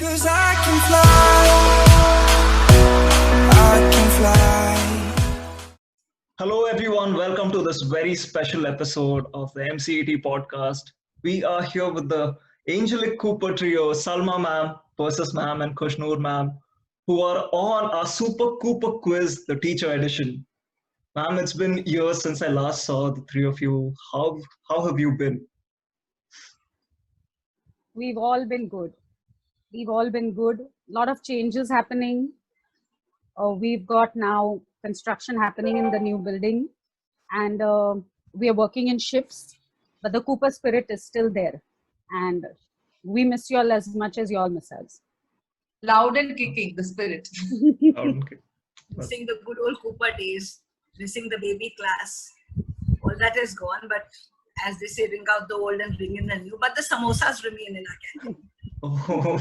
'Cause I can fly, I can fly. Hello, everyone. Welcome to this very special episode of the MCET podcast. We are here with the Angelic Cooper trio, Salma ma'am, Persis ma'am, and Kushnur ma'am, who are on our Super Cooper quiz, the teacher edition. Ma'am, it's been years since I last saw the three of you. How have you been? We've all been good. We've all been good. A lot of changes happening. We've got now construction happening in the new building, and we are working in shifts. But the Cooper spirit is still there, and we miss you all as much as you all miss us. Loud and kicking, the spirit. Okay. Missing the good old Cooper days, missing the baby class. All that is gone, but as they say, bring out the old and bring in the new. But the samosas remain in our canteen. Oh,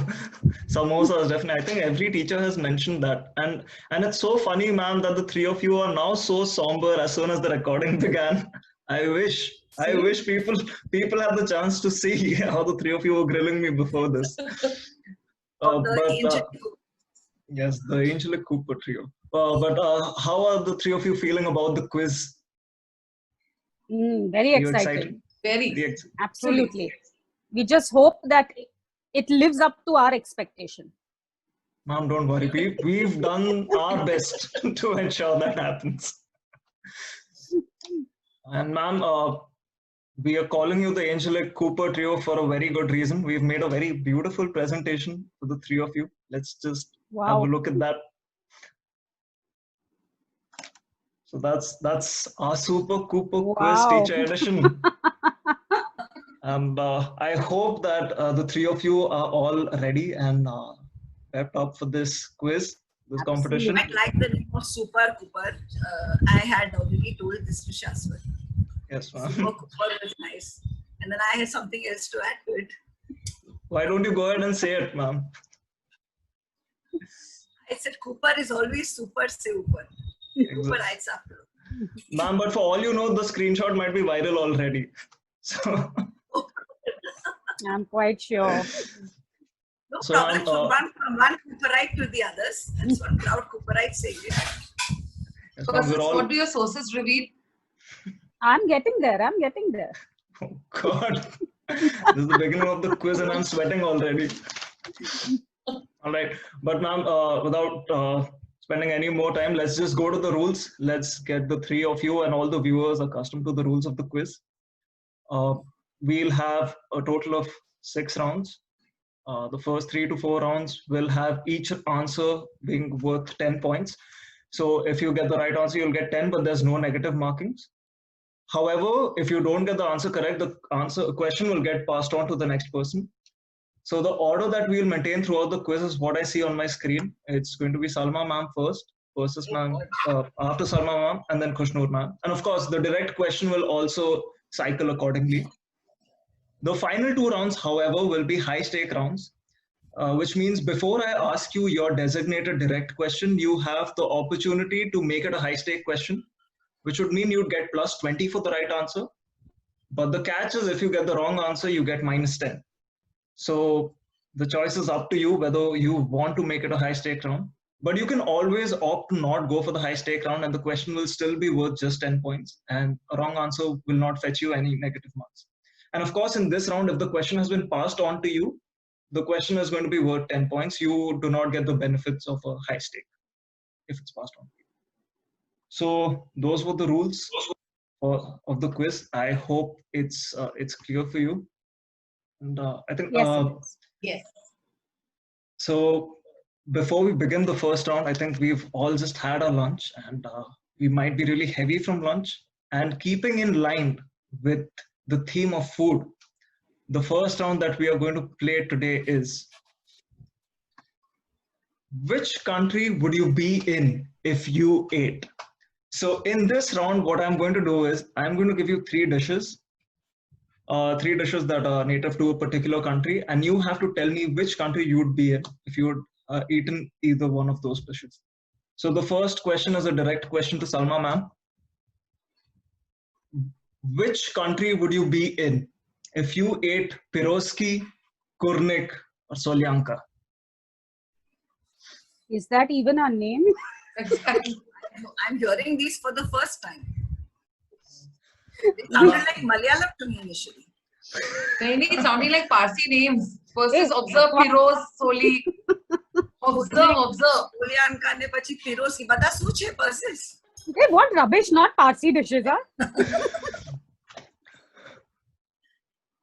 samosas, definitely. I think every teacher has mentioned that. And it's so funny, ma'am, that the three of you are now so somber as soon as the recording began. I wish people had the chance to see how the three of you were grilling me before this. Yes, the Angelic Cooper trio. How are the three of you feeling about the quiz? Very Are you excited. Very. Absolutely. We just hope that it lives up to our expectation. Ma'am, don't worry. We've done our best to ensure that happens. And ma'am, we are calling you the Angelic Cooper trio for a very good reason. We've made a very beautiful presentation for the three of you. Let's just have a look at that. So that's our Super Cooper quiz teacher edition. And I hope that the three of you are all ready and prepped up for this quiz, this competition. I like the name of Super Cooper. I had already told this to Shaswat. Yes, ma'am. Super Cooper was nice. And then I had something else to add to it. Why don't you go ahead and say it, ma'am? I said Cooper is always super super. Cooper writes after. Ma'am, but for all you know, the screenshot might be viral already. So I'm quite sure. No So, problem. From one Cooperite to the others. That's what proud Cooperite saying it. yes, ma'am, What do your sources reveal? I'm getting there. Oh God. This is the beginning of the quiz and I'm sweating already. All right. But ma'am, without spending any more time, let's just go to the rules. Let's get the three of you and all the viewers accustomed to the rules of the quiz. We'll have a total of 6 rounds. The first 3 to 4 rounds will have each answer being worth 10 points. So if you get the right answer, you'll get 10, but there's no negative markings. However, if you don't get the answer correct, the question will get passed on to the next person. So the order that we'll maintain throughout the quiz is what I see on my screen. It's going to be Salma ma'am first, Persis ma'am after Salma ma'am, and then Kushnur ma'am. And of course, the direct question will also cycle accordingly. The final 2 rounds, however, will be high-stake rounds, which means before I ask you your designated direct question, you have the opportunity to make it a high-stake question, which would mean you'd get plus 20 for the right answer. But the catch is if you get the wrong answer, you get minus 10. So the choice is up to you whether you want to make it a high-stake round. But you can always opt to not go for the high-stake round and the question will still be worth just 10 points. And a wrong answer will not fetch you any negative marks. And of course, in this round, if the question has been passed on to you, the question is going to be worth 10 points. You do not get the benefits of a high stake if it's passed on to you. So those were the rules of the quiz. I hope it's clear for you. And I think Yes. So before we begin the first round, I think we've all just had our lunch and we might be really heavy from lunch. And keeping in line with the theme of food, the first round that we are going to play today is: which country would you be in if you ate? So in this round, what I'm going to do is I'm going to give you 3 dishes, 3 dishes that are native to a particular country, and you have to tell me which country you would be in if you would eaten either one of those dishes. So the first question is a direct question to Salma ma'am. Which country would you be in if you ate Piroski, Kurnik, or Solyanka? Is that even a name? Exactly. I'm hearing these for the first time. It sounded like Malayalam to me initially. It sounding like Parsi names. First Hey, is observe Firoz Soli. Observe. Solyanka ne pachi Firozi. Bada શું છે Persis? Hey, what rubbish, not Parsi dishes, huh?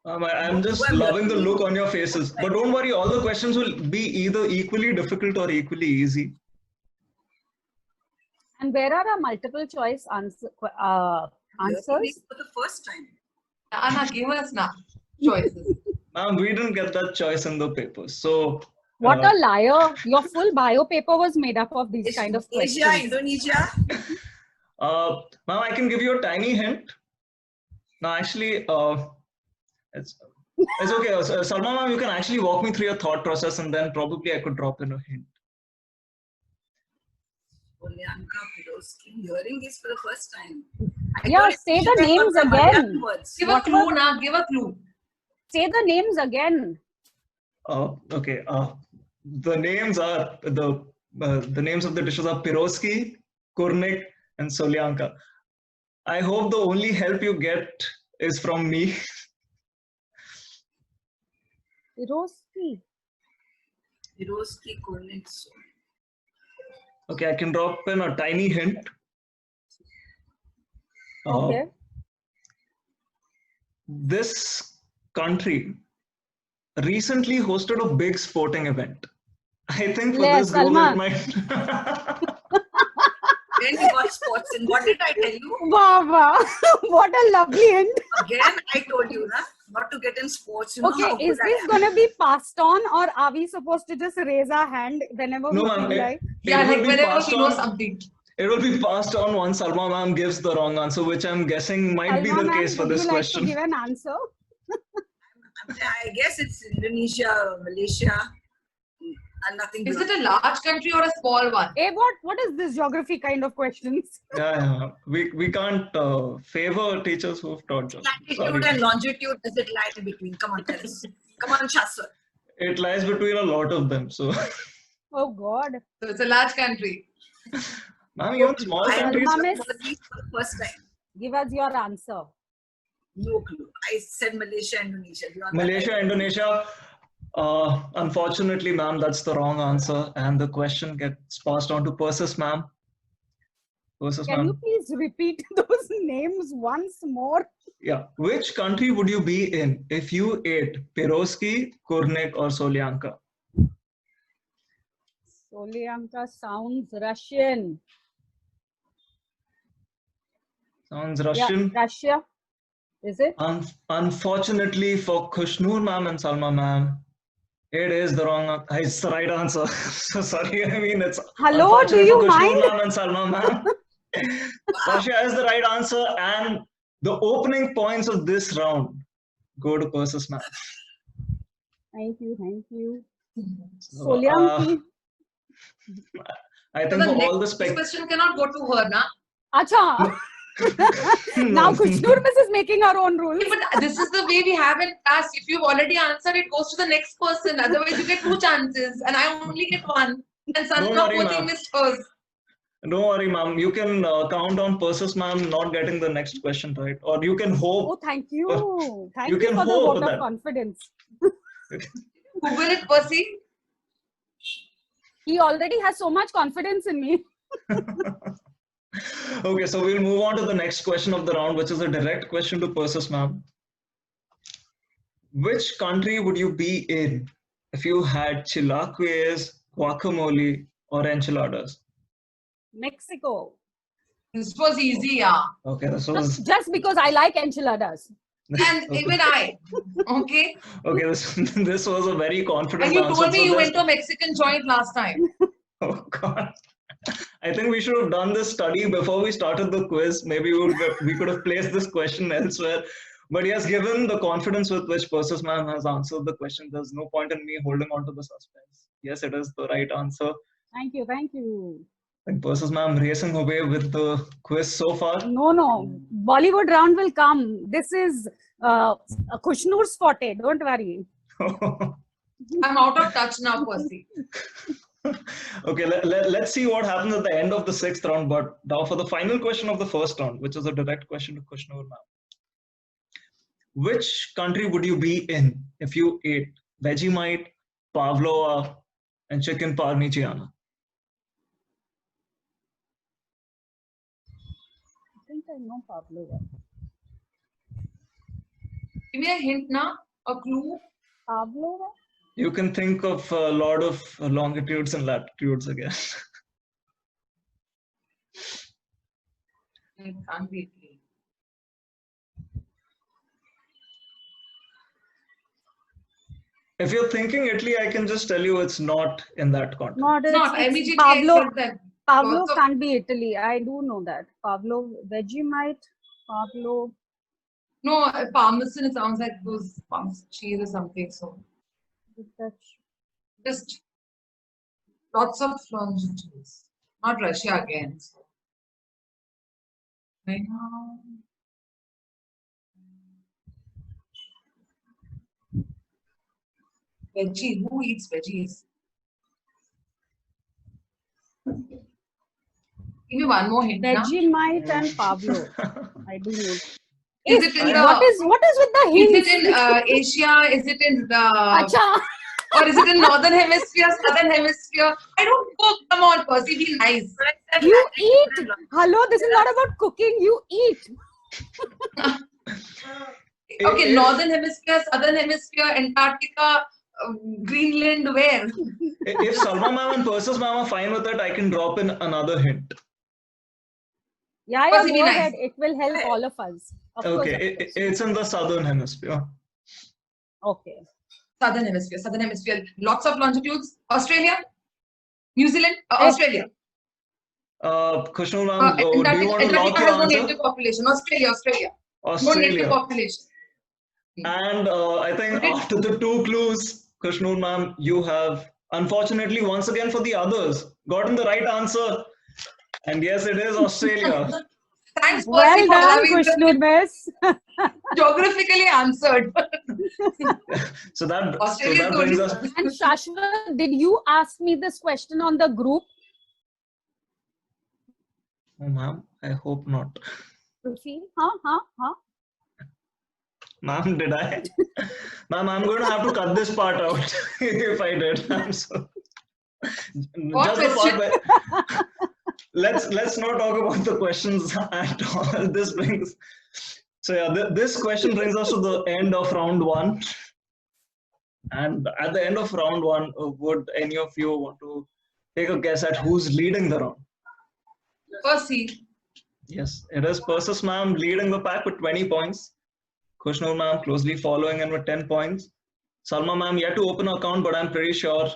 I'm just loving the look on your faces. But don't worry, all the questions will be either equally difficult or equally easy. And where are our multiple choice answers? Hearing these for the first time. Anna, give us now choices. Ma'am, we didn't get that choice in the papers. So, What a liar. Your full bio paper was made up of these kind of Asia, questions. Indonesia. ma'am, I can give you a tiny hint. No, actually, it's okay. Salma, ma'am, you can actually walk me through your thought process and then probably I could drop in a hint. Solyanka, Firozi. Hearing these for the first time. Yeah, say the names again. Give a clue now. Give a clue. Say the names again. Okay. The names are the names of the dishes are Piroski, Kurnik, and Solyanka. I hope the only help you get is from me. Piroski. Firozi, Kurnik. Okay, I can drop in a tiny hint. Okay. This country recently hosted a big sporting event. I think for Le this goal it Salman. might. Then you got sports in. What did I tell you? Wow. What a lovely hint. Again, I told you, na, not to get in sports. You know how Okay, is good I this am. going to be passed on, or are we supposed to just raise our hand whenever No, we ma'am. feel like? Yeah, will like be whenever passed we know on- something. It will be passed on once Salma ma'am gives the wrong answer, which I'm guessing might be Salma the ma'am, case for would this you like question. to give an answer? I guess it's Indonesia, Malaysia, and nothing. Is beyond. it a large country or a small one? Hey, what is this geography kind of questions? Yeah. We can't favor teachers who've taught us. Latitude and longitude, does it lie in between? Come on, tell us. Come on, Shaswat. It lies between a lot of them. So, Oh God. So it's a large country. ma'am, even small I countries. Salma miss, for the first time. give us your answer. No clue. I said Malaysia, Indonesia. Beyond that, Malaysia, Indonesia. Unfortunately, ma'am, that's the wrong answer, and the question gets passed on to Persis, ma'am. Persis, Can you ma'am. please repeat those names once more? Yeah. Which country would you be in if you ate Piroski, Kurnik, or Solyanka? Solyanka sounds Russian. Sounds Russian. Yeah, Russia. Is it? Unfortunately for Kushnur ma'am and Salma ma'am, it is the wrong. It's the right answer. So sorry. I mean, it's Hello, do unfortunate you for Kushnur mind? ma'am and Salma ma'am. Russia is the right answer, and the opening points of this round go to Persis ma'am. Thank you, thank you. So, Solyanki. I So think the for all the next spec. question cannot go to her, na? Acha. Now Kushnur Miss is making her own rules. But this is the way we have in class. If you've already answered, it goes to the next person. Otherwise, you get 2 chances, and I only get 1. And Don't Sanna worry, poor ma'am. thing missed hers. Don't worry, ma'am. You can count on Persis ma'am not getting the next question right, or you can hope. Oh, thank you. Thank You you can for the hope vote of that- confidence. Google it, Percy. He already has so much confidence in me. Okay, so we'll move on to the next question of the round, which is a direct question to Persis ma'am. Which country would you be in if you had chilaquiles, guacamole, or enchiladas? Mexico. This was easy, yeah. Okay, this was Just because I like enchiladas. And even I. Okay. okay. This was a very confident And you answer. told me so you this- went to a Mexican joint last time. Oh God. I think we should have done this study before we started the quiz. Maybe we could have placed this question elsewhere. But yes, given the confidence with which Persis ma'am has answered the question, there's no point in me holding on to the suspense. Yes, it is the right answer. Thank you, thank you. And Persis ma'am racing away with the quiz so far. No. Bollywood round will come. This is Kushnur's forte. Don't worry. I'm out of touch now, Percy. Okay, let's see what happens at the end of the 6th round. But now for the final question of the first round, which is a direct question to Kushnur now. Which country would you be in if you ate Vegemite, pavlova, and chicken parmigiana? I think I know pavlova. Give me a hint now, a clue. Pavlova? You can think of a lot of longitudes and latitudes again. It can't be Italy. If you're thinking Italy, I can just tell you it's not in that continent. Not, It's not. it's Immediately I Pavlov. said that. Pavlov Also- can't be Italy. I do know that. Pavlov, Vegemite, Pavlov. No, parmesan, it sounds like those cheese or something. So just lots of longitudes. Not Russia again. So. Right now. Veggie. Who eats veggies? Give me one more hint. na. Vegemite and Pavlov. I do know. Is it in the? What is with the Is hints? it in Asia? Is it in the? Acha. Or is it in northern hemisphere, southern hemisphere? I don't cook. Come on, Percy, be nice. You eat. Hello, this is not about cooking. You eat. Okay, northern hemisphere, southern hemisphere, Antarctica, Greenland, where? If Salma ma'am and Persis ma'am are fine with it, I can drop in another hint. Yeah, Percy, be go nice. ahead. It will help all of us. Of course, Okay, of course. it's in the southern hemisphere. Okay. Southern hemisphere. Lots of longitudes. Australia, New Zealand, Australia. Kushnur ma'am, do you Antarctica, want to lock Antarctica your has no answer? native population. Australia. No native Australia. population. And I think after the 2 clues, Kushnur ma'am, you have, unfortunately, once again for the others, gotten the right answer. And yes, it is Australia. Thanks, Percy, Well for done, having Kushnur Miss. geographically answered. So that Australia is the brings only us. And Shashwat, did you ask me this question on the group? Oh, ma'am, I hope not. Proceed. Huh? Ma'am, did I? Ma'am, I'm going to have to cut this part out if I did. I'm so. What Just the part question? where. Let's not talk about the questions at all. This brings. So yeah, this question brings us to the end of round 1. And at the end of round 1, would any of you want to take a guess at who's leading the round? Percy. Yes, it is Persis ma'am leading the pack with 20 points. Kushnur ma'am closely following in with 10 points. Salma ma'am yet to open an account, but I'm pretty sure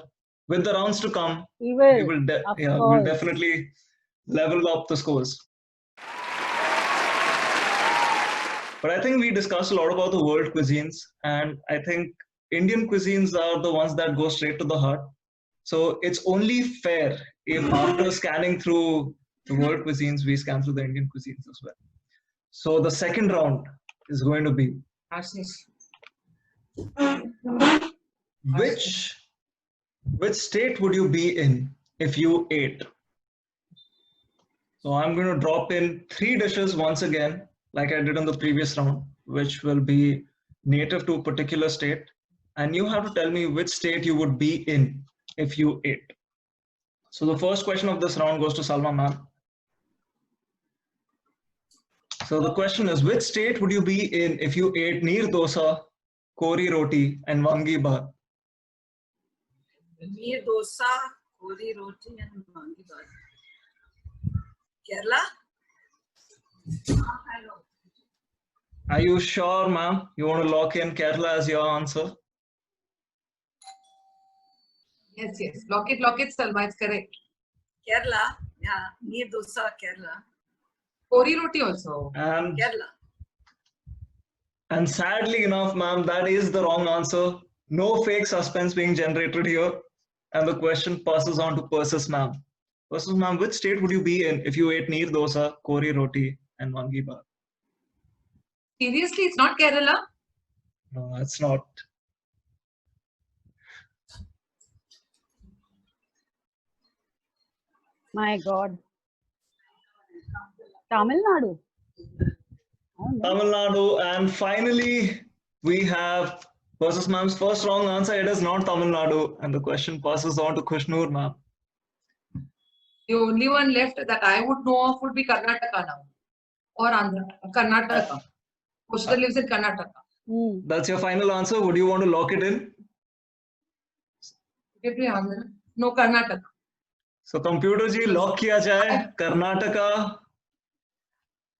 with the rounds to come, He we will. will, Of we'll course. definitely level up the scores. But I think we discussed a lot about the world cuisines, and I think Indian cuisines are the ones that go straight to the heart. So it's only fair if after scanning through the world cuisines, we scan through the Indian cuisines as well. So the second round is going to be Ashish. which state would you be in if you ate? So I'm going to drop in 3 dishes once again, like I did in the previous round, which will be native to a particular state. And you have to tell me which state you would be in if you ate. So the first question of this round goes to Salma ma'am. So the question is, which state would you be in if you ate neer dosa, kori roti, and wangi bhat? Neer dosa, kori roti, and wangi bhat. Kerala? Hello. Are you sure, ma'am? You want to lock in Kerala as your answer? Yes. Lock it, Salma. It's correct. Kerala? Yeah, neer dosa, Kerala. Kori roti also. Kerala. And sadly enough, ma'am, that is the wrong answer. No fake suspense being generated here. And the question passes on to Persis ma'am. Persis ma'am, which state would you be in if you ate neer dosa, kori roti, and wangi bhat? Seriously, it's not Kerala? No, it's not. My God. Tamil Nadu. Oh, no. Tamil Nadu. And finally, we have versus ma'am's first wrong answer. It is not Tamil Nadu. And the question passes on to Khushnoor ma'am. The only one left that I would know of would be Karnataka now. Or Andhra. Karnataka. Kushal lives in Karnataka. Hmm. That's your final answer. Would you want to lock it in? No, Karnataka. So computer ji, lock kiya jaye. Karnataka.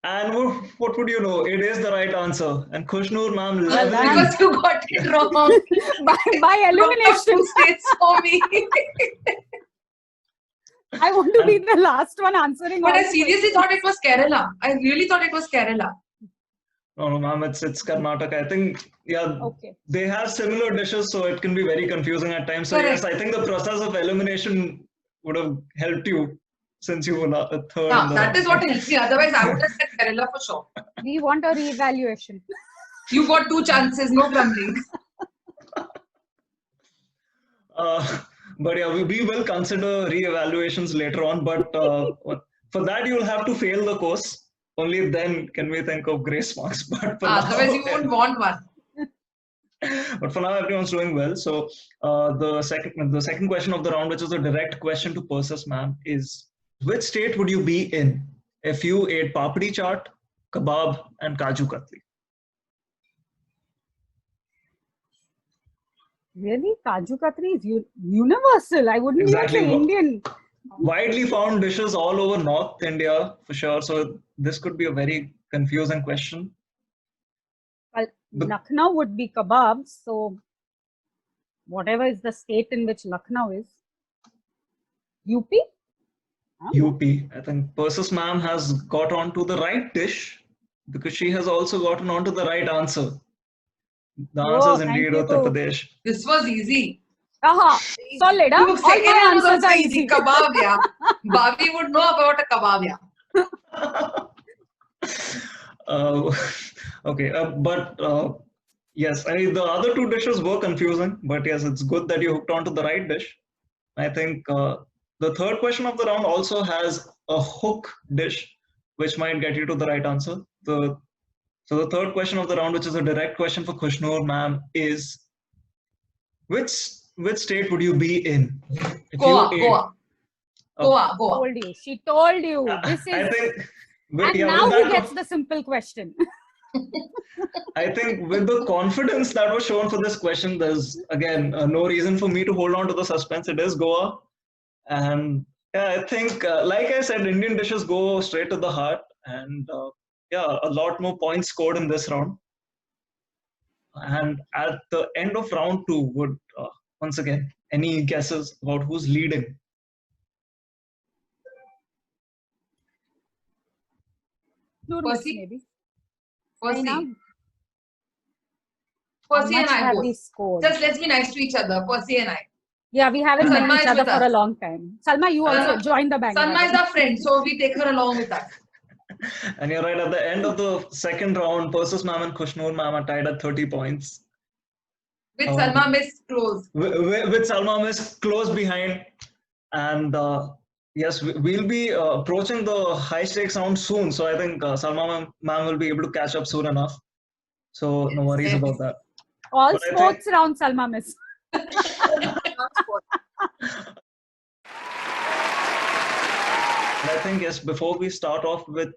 And what would you know? It is the right answer. And Khushnoor ma'am, done. Because you got it wrong. By elimination. Two states for me. I want to be the last one answering. But all I the seriously thought it was Kerala. I really thought it was Kerala. No, ma'am, it's Karnataka. I think, yeah, Okay. they have similar dishes, so it can be very confusing at times. So Correct. yes, I think the process of elimination would have helped you since you were third. Yeah, in the that is what helps me. Otherwise, I would have said Kerala for sure. We want a re-evaluation. You got 2 chances, no grumbling. But yeah, we will consider re-evaluations later on. But for that, you'll have to fail the course. Only then can we think of grace marks. But for Otherwise, now, you won't want one. But for now, everyone's doing well. So the second question of the round, which is a direct question to Persis ma'am, is which state would you be in if you ate papdi chaat, kebab, and kaju katli? Really? Kaju Katri is universal. I wouldn't Exactly. even say Indian. Widely found dishes all over North India for sure. So this could be a very confusing question. Well, But- Lucknow would be kebabs. So whatever is the state in which Lucknow is. UP? UP. I think Persis ma'am has got on to the right dish because she has also gotten on to the right answer. The Oh, answer is thank indeed you. Uttar Pradesh. This was easy. Aha, solid. Huh? You All second my one was answers also are easy. easy. Kebab, yeah. Bhavi would know about a kebab, yeah. Okay, but yes, I mean, the other 2 dishes were confusing, but yes, it's good that you hooked on to the right dish. I think the third question of the round also has a hook dish, which might get you to the right answer. So the third question of the round, which is a direct question for Khushnoor ma'am, is which state would you be in? If Goa, you ate- Goa. Oh. Goa, Goa. Told you. She told you. This I is. think. And yeah, now with who that- gets the simple question? I think with the confidence that was shown for this question, there's again no reason for me to hold on to the suspense. It is Goa. And yeah, I think, like I said, Indian dishes go straight to the heart. And yeah, a lot more points scored in this round. And at the end of round 2, would once again, any guesses about who's leading? Percy? Maybe. Percy. How Percy much and I have both. we scored? Just let's be nice to each other. Percy and I. Yeah, we haven't Salma met is each other with for us. a long time. Salma, you also join the band. Salma is our friend, so we take her along with us. And you're right, at the end of the second round, Persis ma'am and Khushnoor ma'am are tied at 30 points. With Oh. Salma Miss close. With Salma Miss close behind. And yes, we'll be approaching the high stakes round soon. So I think Salma ma'am will be able to catch up soon enough. So no worries about that. All But I sports round, Salma miss. And I think, yes, before we start off with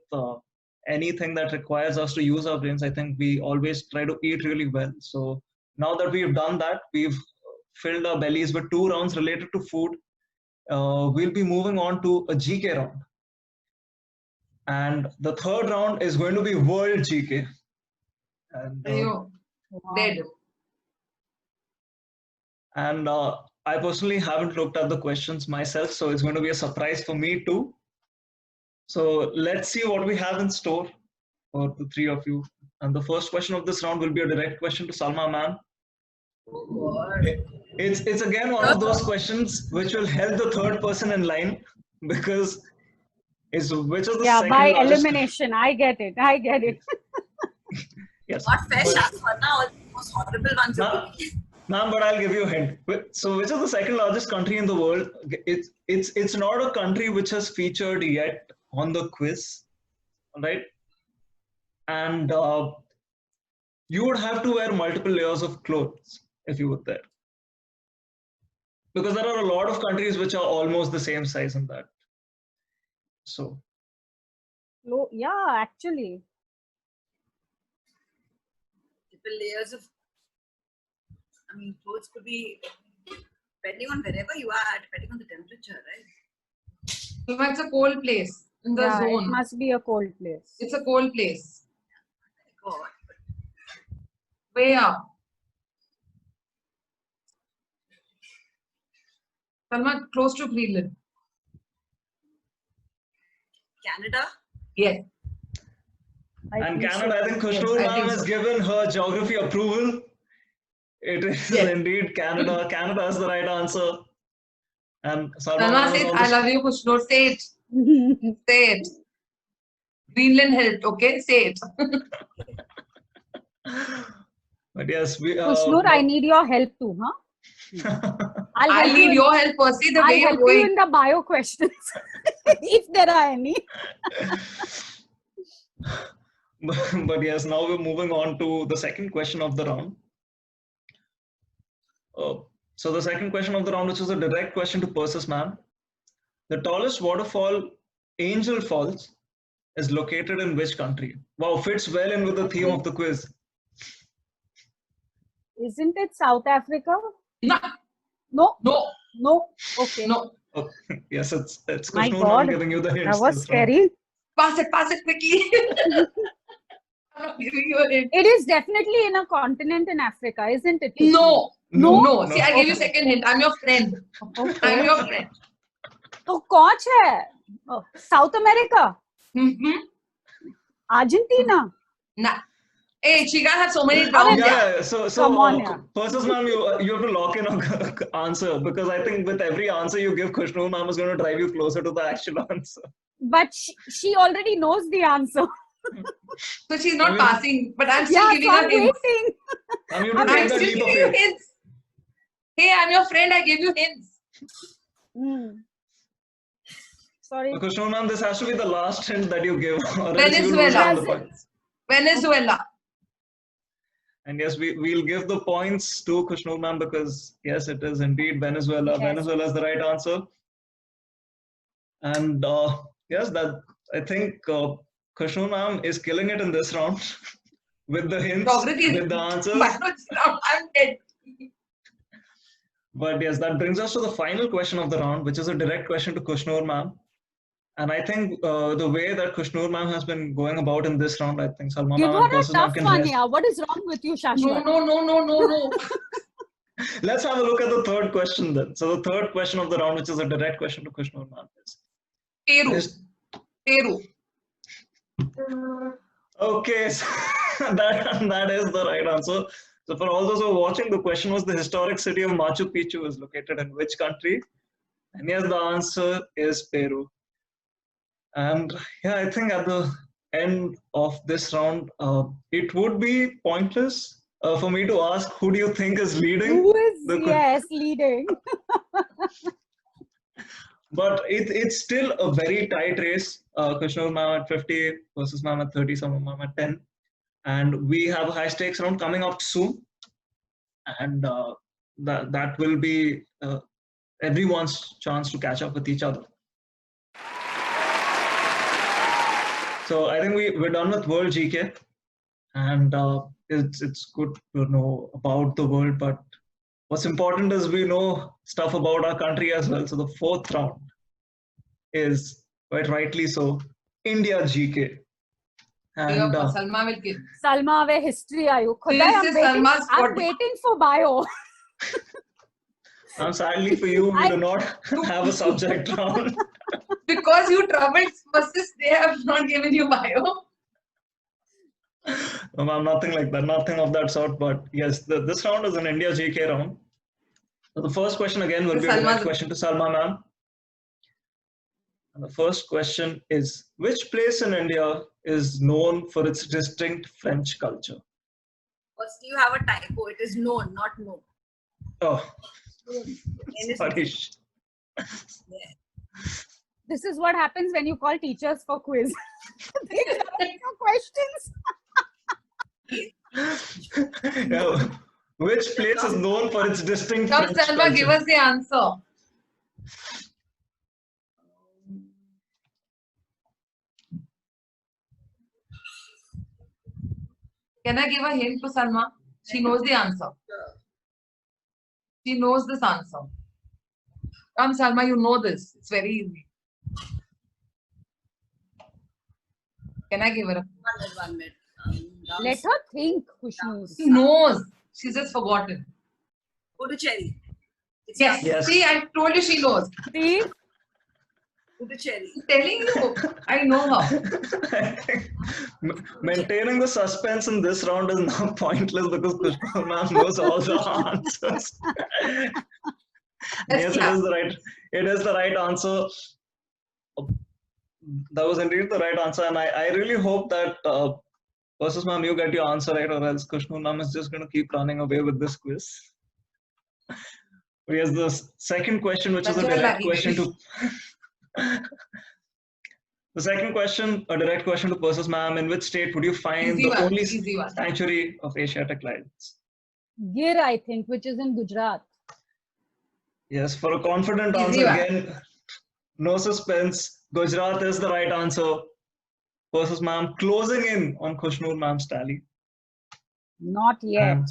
anything that requires us to use our brains, I think we always try to eat really well. So now that we've done that, we've filled our bellies with 2 rounds related to food. We'll be moving on to a GK round. And the third round is going to be World GK. And, Ayo, dead. and I personally haven't looked at the questions myself, so it's going to be a surprise for me too. So let's see what we have in store for the 3 of you. And the first question of this round will be a direct question to Salma ma'am. It's again one of those questions which will help the third person in line, because it's which is the Yeah, second by largest- elimination. I get it. I get it. Yes. Not fair, But- Shaswata. All the most horrible ones Now, are Ma'am, but I'll give you a hint. So, which is the second largest country in the world? It's not a country which has featured yet on the quiz, right? And you would have to wear multiple layers of clothes if you were there, because there are a lot of countries which are almost the same size in that. So, Yeah, actually. Triple layers of, I mean, clothes could be depending on wherever you are, depending on the temperature, right? So it's a cold place in the Yeah, it zone. must be a cold place. It's a cold place. God. Way up. Salma, close to Greenland. Canada? Yes. and think Canada, I think Yes, Khushnoor I ma'am think has so. given her geography approval. It is Yes. indeed Canada. Canada is the right answer. And Salma Salma ma'am is says, on I the love you, Khushnoor. Say it. Say it. Greenland helped, okay? Say it. But yes, we. Khushnoor, I need your help too, huh? I'll I help you need in- your help, Percy, the way I'll you're help you going. in the bio questions, if there are any. But yes, now we're moving on to the second question of the round. So the second question of the round, which is a direct question to Persis ma'am. The tallest waterfall, Angel Falls, is located in which country? Wow, fits well in with the theme of the quiz. Isn't it South Africa? No, No, no, no. Okay. no. Oh, yes, it's My Khushnoor ma'am God, giving you the hints. that was this round. scary. Pass it quickly. I'm not giving you a hint. It is definitely in a continent in Africa, isn't it? Khushnoor? No, No? no. See, I'll give you Okay. second hint. I'm your friend. Okay. I'm your friend. तो कौन है? South America, Mm-hmm. Argentina. Nah. Hey, she can't have so many rounds. Yeah, so Come on, yeah. Persis ma'am, you have to lock in an answer, because I think with every answer you give, Khushnoor ma'am is going to drive you closer to the actual answer. But she already knows the answer. So she's not I mean- passing, but I'm still Yeah, giving so her I'm hints. waiting. I mean, you have to I'm take still that leap giving of you faith. hints. Hey, I'm your friend. I gave you hints. Sorry. So Khushnoor ma'am, this has to be the last hint that you give, or else you will lose Venezuela. all the points. Venezuela. And yes, we'll give the points to Khushnoor ma'am, because yes, it is indeed Venezuela. Yes. Venezuela is the right answer. And yes, that I think Khushnoor ma'am is killing it in this round with the hints, Geography. with the answers. But no, it's not. I'm dead. But yes, that brings us to the final question of the round, which is a direct question to Khushnoor ma'am. And I think the way that Khushnoor ma'am has been going about in this round, I think Salma Give ma'am her and a Persis ma'am tough can one, rest. yeah. What is wrong with you, No, Shashwat? no. Let's have a look at the third question then. So the third question of the round, which is a direct question to Khushnoor ma'am, is Peru. Peru. okay. So that is the right answer. So for all those who are watching, the question was, the historic city of Machu Picchu is located in which country? And yes, the answer is Peru. And yeah, I think at the end of this round, it would be pointless for me to ask, who do you think is leading? Who is, The- yes, leading? But it's still a very tight race. Khushnoor ma'am at 50 versus ma'am at 30, Salma ma'am at 10. And we have a high stakes round coming up soon. And that will be everyone's chance to catch up with each other. So I think we're done with World GK. And it's good to know about the world, but what's important is we know stuff about our country as well. So the fourth round is, quite rightly so, India GK. And Salma will give. Salma, where history are you? This Khudai, is Salma's I'm spot. waiting for bio. sadly for you, we do not have a subject round. Because you troubled versus they have not given you bio. No, ma'am, nothing like that, nothing of that sort. But yes, this round is an India GK round. So the first question again will be a direct question to Salma ma'am. And the first question is, which place in India is known for its distinct French culture? First, you have a typo. It is known, not no. Oh, NSTC. sorry. This is what happens when you call teachers for quiz. They ask you questions. Yeah. Which place is known for its distinct Come, French Salma, give culture? us the answer. Can I give a hint to Salma? She knows the answer. She knows this answer. Come, Salma, you know this. It's very easy. Can I give her a... 1 minute. Let her think, Khushnoor. She knows. She's just forgotten. Puducherry. It's Yes. Yes. See, I told you she knows. See? Puducherry. I'm telling you. I know her. I think maintaining the suspense in this round is now pointless because Khushbu ma'am knows all the answers. Yes, it is the right answer. That was indeed the right answer, and I really hope that versus ma'am you get your answer right, or else Khushbu ma'am is just going to keep running away with this quiz. But yes, the second question, which is a That's direct your question to the second question, a direct question to Persis ma'am. In which state would you find Easy the one, only easy one. sanctuary of Asiatic lions? Gir, I think, which is in Gujarat. Yes, for a confident Easy answer one. again, no suspense. Gujarat is the right answer. Persis ma'am closing in on Khushnoor ma'am's tally. Not yet.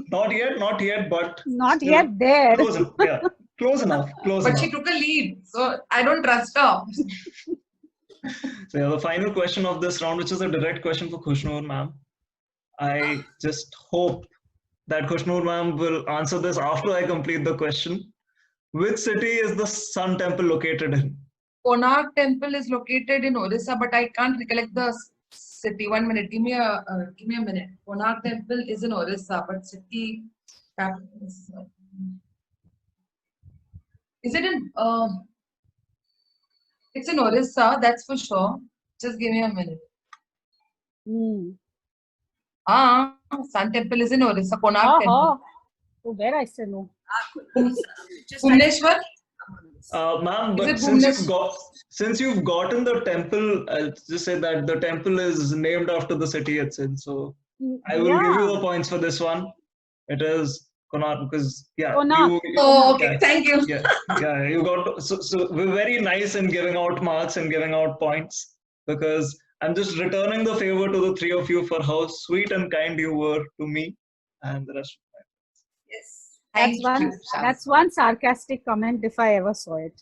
Not yet, but Not still yet there. close enough. Yeah, close enough. Close But enough. she took a lead, so I don't trust her. So yeah, the final question of this round, which is a direct question for Khushnoor ma'am. I just hope that Khushnoor ma'am will answer this after I complete the question. Which city is the Sun Temple located in? Konark Temple is located in Orissa, but I can't recollect the city. 1 minute. Give me a minute. Konark Temple is in Orissa, but city is it in? It's in Orissa. That's for sure. Just give me a minute. Hmm. Sun Temple is in Orissa. Konark Temple. Oh, where I say no. Just Bhubaneswar. Ma'am, Is but it since you've gotten the temple, I'll just say that the temple is named after the city it's in. So I will give you the points for this one. It is Konark because Konark. Oh, okay. Thank you. Yeah, you got so we're very nice in giving out marks and giving out points because I'm just returning the favor to the three of you for how sweet and kind you were to me and the rest. Yes. That's one sarcastic comment if I ever saw it.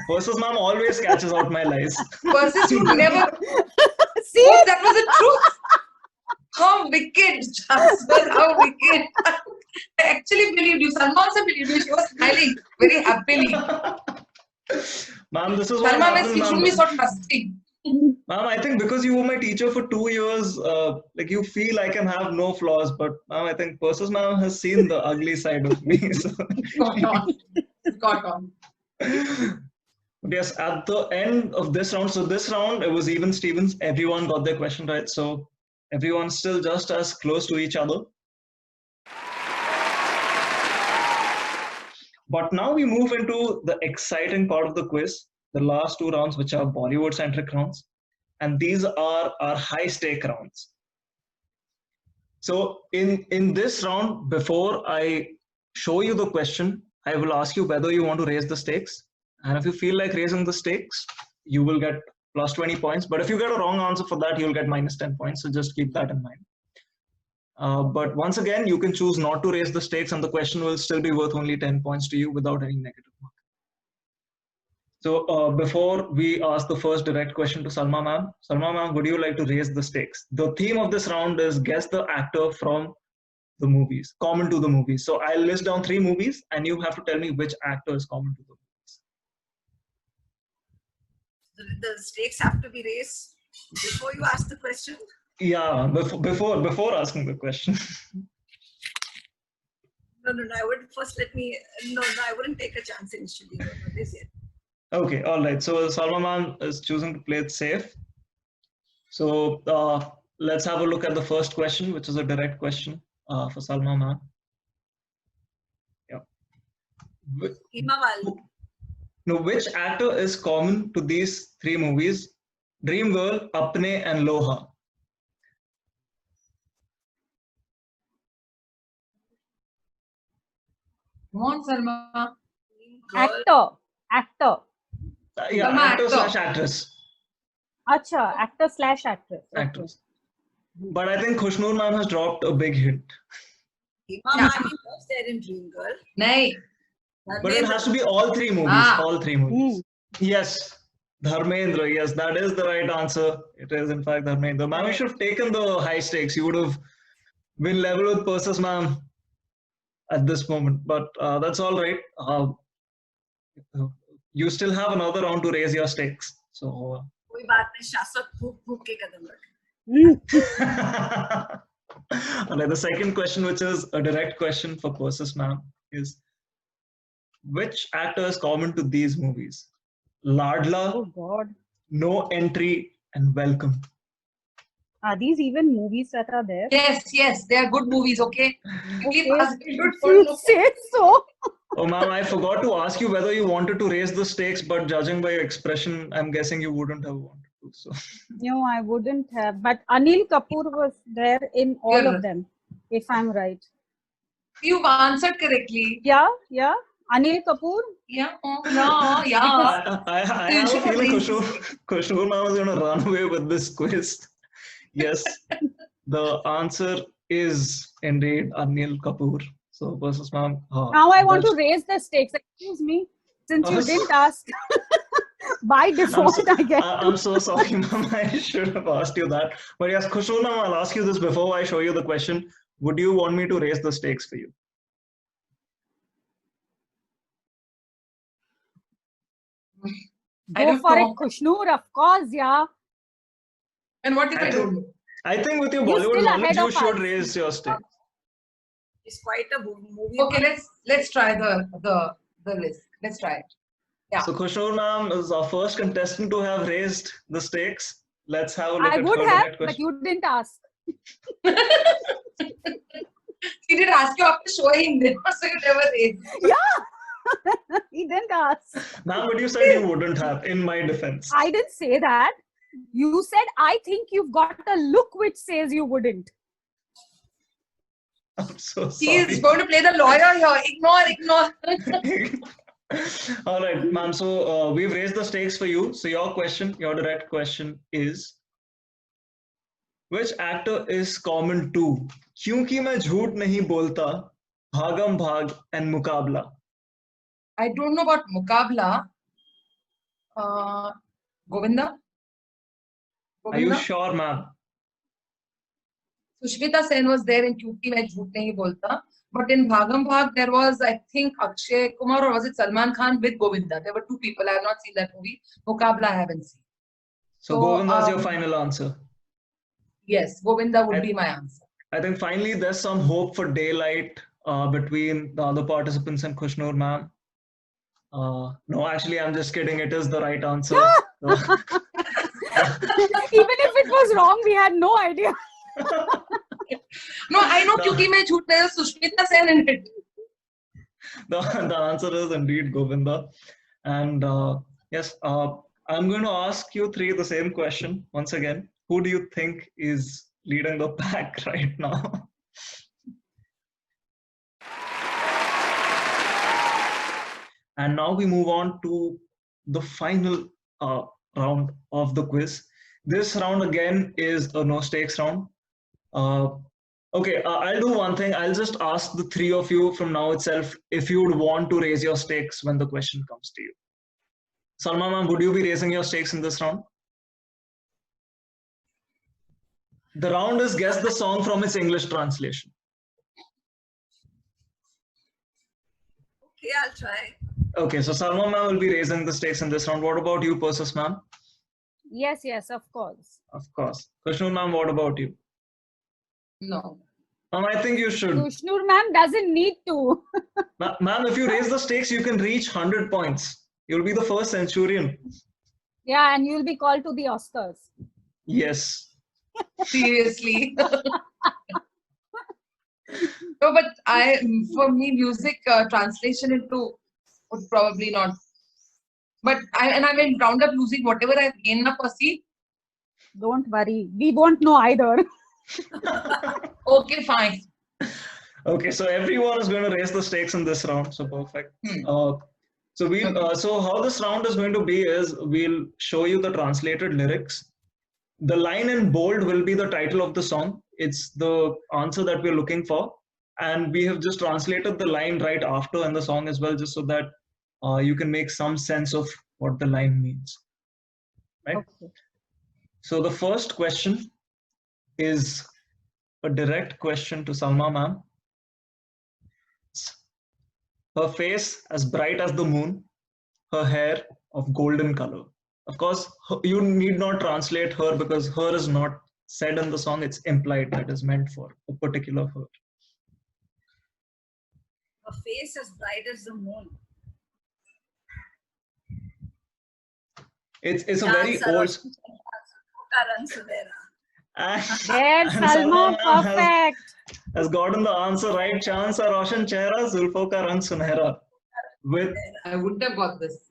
Versus ma'am always catches out my lies. Versus you never. See? Oh, that was the truth. How wicked, Jasper, how wicked. I actually believed you. Salma also believed you. She was smiling very happily. Ma'am, this is what Salma, happens, you shouldn't be so trusting. Ma'am, I think because you were my teacher for 2 years, like you feel I can have no flaws. But ma'am, I think Persis ma'am has seen the ugly side of me. So. Got on. But yes, at the end of this round, so this round it was even Stevens. Everyone got their question right, so everyone's still just as close to each other. But now we move into the exciting part of the quiz, the last 2 rounds, which are Bollywood-centric rounds. And these are our high-stake rounds. So in this round, before I show you the question, I will ask you whether you want to raise the stakes. And if you feel like raising the stakes, you will get plus 20 points. But if you get a wrong answer for that, you'll get minus 10 points. So just keep that in mind. But once again, you can choose not to raise the stakes and the question will still be worth only 10 points to you without any negative mark. So before we ask the first direct question to Salma ma'am, would you like to raise the stakes? The theme of this round is guess the actor from the movies, common to the movies. So I'll list down 3 movies and you have to tell me which actor is common to the movies. The stakes have to be raised before you ask the question. Yeah, before asking the question. No, I would first I wouldn't take a chance initially. No, this yet. Okay, all right. So Salma ma'am is choosing to play it safe. So let's have a look at the first question, which is a direct question for Salma ma'am. Himawal. No, which actor is common to these three movies? Dreamgirl, Apne, and Loha. Come on, Salma. Girl. Actor. Yeah, Salma, actor actor. slash actress. Acha, actor slash actress. Okay. Actress. But I think Khushnoor ma'am has dropped a big hint. Hema Malini was there in Dreamgirl. Nay. But it has to be all three movies. Ah. All three movies. Yes. Dharmendra. Yes, that is the right answer. It is, in fact, Dharmendra. Ma'am, you should have taken the high stakes. You would have been level with Persis ma'am at this moment. But that's all right. You still have another round to raise your stakes. So. कोई बात नहीं, शाश्वत फूक फूक के कदम रख. Alright, the second question, which is a direct question for Persis ma'am, is which actor is common to these movies? Ladla, Oh God. No Entry, and Welcome. Are these even movies that are there? Yes, they are good movies, okay? You keep Okay. asking good You for say so. Oh, ma'am, I forgot to ask you whether you wanted to raise the stakes, but judging by your expression, I'm guessing you wouldn't have wanted to. So, No, I wouldn't have. But Anil Kapoor was there in all Yeah. of them, if I'm right. You've answered correctly. Yeah. Anil Kapoor. Yeah. I have a feeling Khushnoor ma'am is going to run away with this quiz. Yes, the answer is indeed Anil Kapoor. So, Persis ma'am. Now I want to raise the stakes. Excuse me, since you didn't ask by default, I guess. I'm so sorry, ma'am. I should have asked you that. But yes, Khushnoor ma'am, I'll ask you this before I show you the question. Would you want me to raise the stakes for you? I Go don't for know. it, Khushnoor, of course, yeah. And what if I don't know? I think with your You're Bollywood still knowledge, ahead you of should us. raise your stakes. It's quite a movie. Okay, let's try the list. Let's try it. Yeah. So Khushnoor ma'am is our first contestant to have raised the stakes. Let's have a look I at would her have, direct but question. you didn't ask. He did ask you after showing him, so you never raised. Yeah, he didn't ask. Ma'am, but you said you wouldn't have, in my defense. I didn't say that. You said, I think you've got a look which says you wouldn't. I'm so He sorry. is going to play the lawyer here. Ignore. All right, ma'am. So we've raised the stakes for you. So your question, your direct question is, which actor is common to क्योंकि मैं झूठ नहीं बोलता, भागम भाग, and मुकाबला? I don't know about Mukabla. Govinda? Are you sure, ma'am? Sushmita Sen was there in Kyunki Main Jhoot Nahi Bolta. But in Bhagam Bhag, there was, I think, Akshay Kumar or was it Salman Khan with Govinda. There were two people. I have not seen that movie. Mukabla I haven't seen. So Govinda's your final answer. Yes, Govinda would be my answer. I think finally there's some hope for daylight between the other participants and Khushnoor ma'am. No, actually, I'm just kidding. It is the right answer. Even if it was wrong, we had no idea. No, I know Kyunki Main Jhoot Nahi Sushmita Sen in it. The answer is indeed Govinda. And yes, I'm going to ask you three the same question once again. Who do you think is leading the pack right now? And now we move on to the final round of the quiz. This round again is a no stakes round. Okay, I'll do one thing. I'll just ask the three of you from now itself if you would want to raise your stakes when the question comes to you. Salma ma'am, would you be raising your stakes in this round? The round is guess the song from its English translation. Okay, I'll try. Okay, so Salma ma'am will be raising the stakes in this round. What about you, Persis ma'am? Yes, of course. Of course. Khushnoor ma'am, what about you? No. Ma'am, I think you should. Khushnoor ma'am doesn't need to. Ma'am, if you raise the stakes, you can reach 100 points. You'll be the first centurion. Yeah, and you'll be called to the Oscars. Yes. Seriously. No, but for me, music translation into would probably not. But I will round up losing whatever I've gained na Percy. Don't worry. We won't know either. Okay, fine. Okay, so everyone is going to raise the stakes in this round. So perfect. So how this round is going to be is we'll show you the translated lyrics. The line in bold will be the title of the song. It's the answer that we're looking for. And we have just translated the line right after in the song as well, just so that you can make some sense of what the line means. Right? Okay. So the first question is a direct question to Salma ma'am. Her face as bright as the moon, her hair of golden color. Of course, you need not translate her because her is not said in the song, it's implied that is meant for a particular her. Her face as bright as the moon. It's a very old. Karan Sunera. There, Salma, perfect. Has gotten the answer right. Chand sa roshan chehra, zulfo ka rang sunehra. I wouldn't have got this.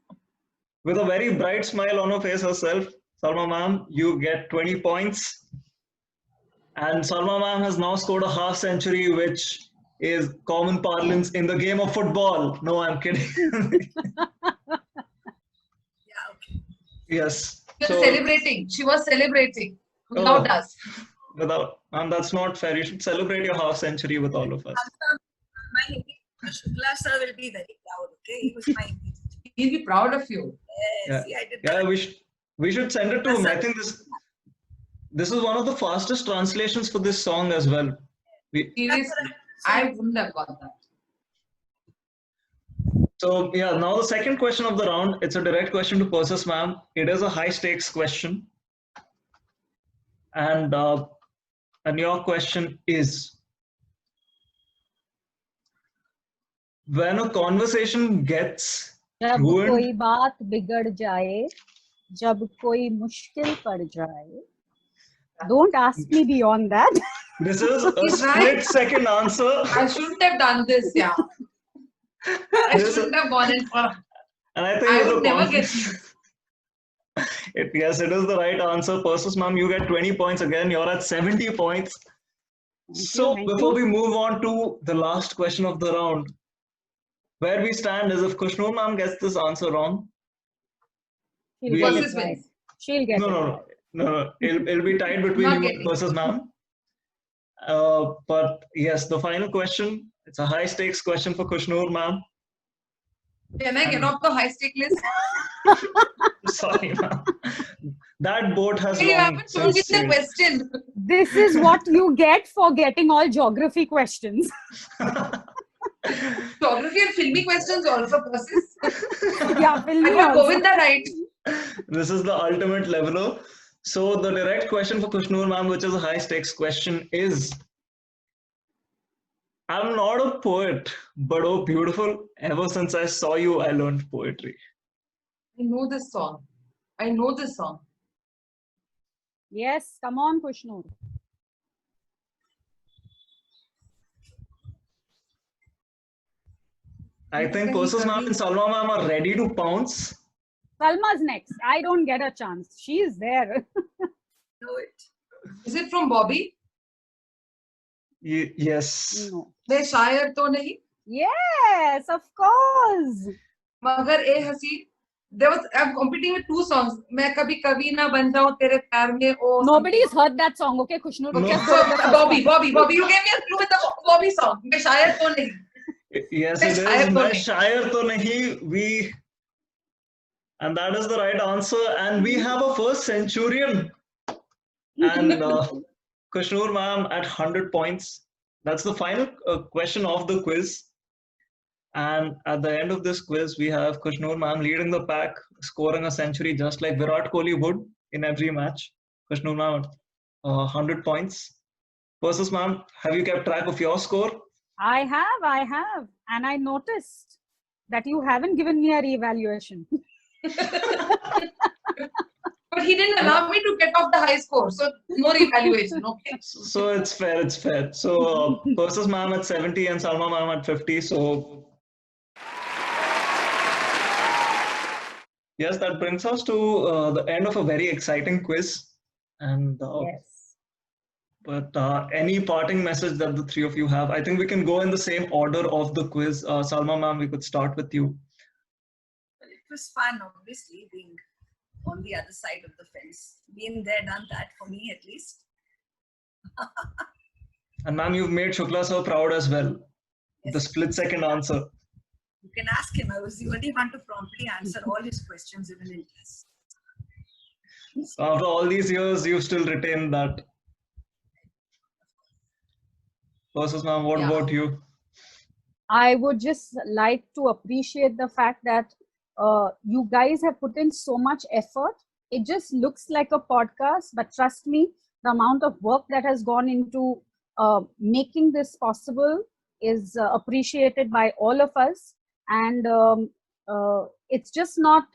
With a very bright smile on her face herself, Salma ma'am, you get 20 points. And Salma ma'am has now scored a half century, which is common parlance in the game of football. No, I'm kidding. Yeah, okay. Yes. She was celebrating. She was celebrating without us. And that's not fair. You should celebrate your half century with all of us. My Hindi Shukla sir will be very proud. Okay, he was my Hindi teacher. He'll be proud of you. Yes, I did. Yeah, we should send it to him. I think this is one of the fastest translations for this song as well. Seriously, I wouldn't have got that. So yeah, now the second question of the round, it's a direct question to Persis ma'am. It is a high stakes question. And your question is, when a conversation gets जब ruined, कोई बात बिगड़ जाए, जब कोई मुश्किल पड़ जाए. Don't ask me beyond that. this is a He's split right. second answer. I shouldn't have done this, yeah. I shouldn't have gone in for. And I think I it's would a never conf- get you. Yes, it is the right answer. Persis ma'am, you get 20 points again. You're at 70 points. So thank before you. we move on to the last question of the round, where we stand is if Kushnur ma'am gets this answer wrong, She'll We- get Persis it right. wins. She'll get it right. no. It'll be tied between Not you getting. versus ma'am. But yes, the final question, it's a high stakes question for Kushnur ma'am. Can I get off the high stake list? Sorry, ma'am. That boat has You long haven't told me since the sailed. question. This is what you get for getting all geography questions. Geography and filmy questions also, Persis. Yeah, film I me got also. Govinda right. This is the ultimate leveler. So the direct question for Kushnur ma'am, which is a high stakes question, is I'm not a poet, but oh beautiful, ever since I saw you, I learned poetry. I know this song. I know this song. Yes, come on, Kushnur. I think Persis ma'am and Salma ma'am are ready to pounce. Salma's next. I don't get a chance. She is there. Know it. Is it from Bobby? Yes. No. मैं शायर तो नहीं Yes, of course. मगर ए हसी. There was I'm competing with two songs. मैं कभी कभी ना बन जाऊं तेरे प्यार में ओ. Nobody's heard that song. Okay, Kushnur. No. Just go with the first Bobby, one. Bobby, you gave me a clue with the Bobby song. मैं शायर तो नहीं. Yes, मैं it शायर is. तो मैं नहीं. शायर तो नहीं. We, and that is the right answer. And we have a first centurion. And Kushnur ma'am at 100 points. That's the final question of the quiz. And at the end of this quiz, we have Kushnur ma'am leading the pack, scoring a century just like Virat Kohli would in every match. Kushnur ma'am, 100 points. Persis ma'am, have you kept track of your score? I have. And I noticed that you haven't given me a reevaluation. But he didn't allow me to get off the high score, so no evaluation. Okay. So it's fair. So Persis ma'am at 70 and Salma ma'am at 50. So Yes, that brings us to the end of a very exciting quiz. And Yes. but any parting message that the three of you have? I think we can go in the same order of the quiz. Salma ma'am, we could start with you. Well, it was fun, obviously, being on the other side of the fence. Been there, done that for me at least. And ma'am, you've made Shukla so proud as well. Yes. The split-second answer. You can ask him. I was the only one to promptly answer all his questions, even in class. So after all these years, you still retain that. Versus ma'am, what Yeah. about you? I would just like to appreciate the fact that you guys have put in so much effort. It just looks like a podcast, but trust me, the amount of work that has gone into making this possible is appreciated by all of us. And it's just not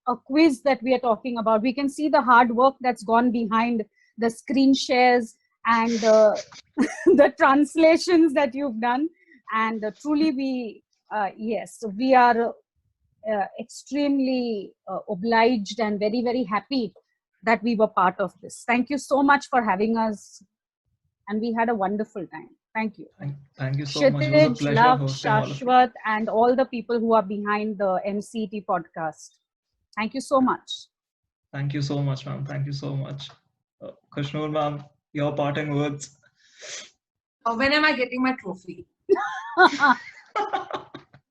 a quiz that we are talking about. We can see the hard work that's gone behind the screen shares and the translations that you've done. And truly we yes, so we are extremely obliged and very, very happy that we were part of this. Thank you so much for having us, and we had a wonderful time. Thank you. Thank you so much. It was a Kshitij, pleasure Love, hosting all of you. Shashwat, and all the people who are behind the MCT podcast. Thank you so much. Thank you so much, ma'am. Thank you so much. Krishnur ma'am, your parting words. When am I getting my trophy?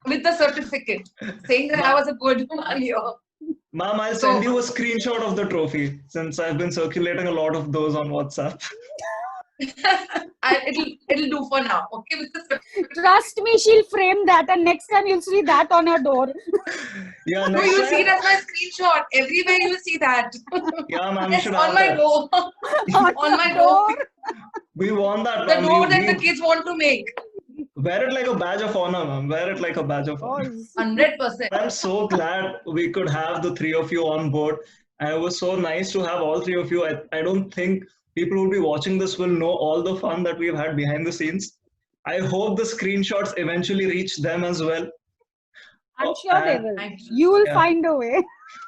With the certificate saying that I was a good warrior. Ma'am, I'll send you a screenshot of the trophy since I've been circulating a lot of those on WhatsApp. It'll do for now. Okay, with the certificate. Trust me, she'll frame that, and next time you'll see that on her door. Yeah, No, next you'll see it time. as my screenshot. Everywhere you'll see that. Yeah, ma'am, you It's should on have my that. door. On your my door. We want that, The ma'am. door that the kids want to make. Wear it like a badge of honor, ma'am. Wear it like a badge of honor. 100%. I'm so glad we could have the three of you on board. And it was so nice to have all three of you. I don't think people who will be watching this will know all the fun that we've had behind the scenes. I hope the screenshots eventually reach them as well. I'm sure they and- will. Thank you. You will Yeah. find a way.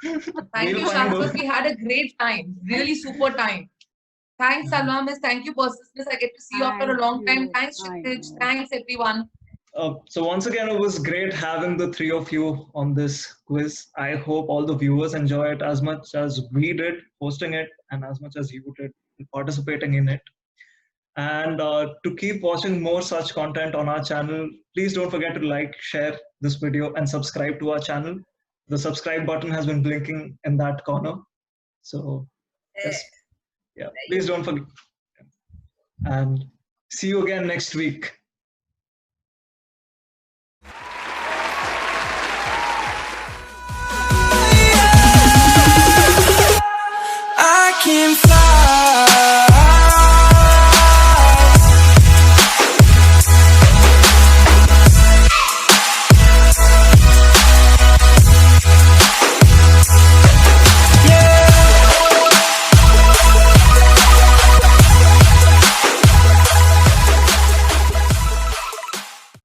Thank We'll you, find Shashwat. out. We had a great time. Really super time. Thanks, Salma Miss. Thank you, Persistence. I get to see you after a Thank long time. you. Thanks, I Kshitij. know. Thanks, everyone. So once again, it was great having the three of you on this quiz. I hope all the viewers enjoy it as much as we did hosting it and as much as you did participating in it. And to keep watching more such content on our channel, please don't forget to like, share this video and subscribe to our channel. The subscribe button has been blinking in that corner. So yes, yeah, please don't forget. And see you again next week.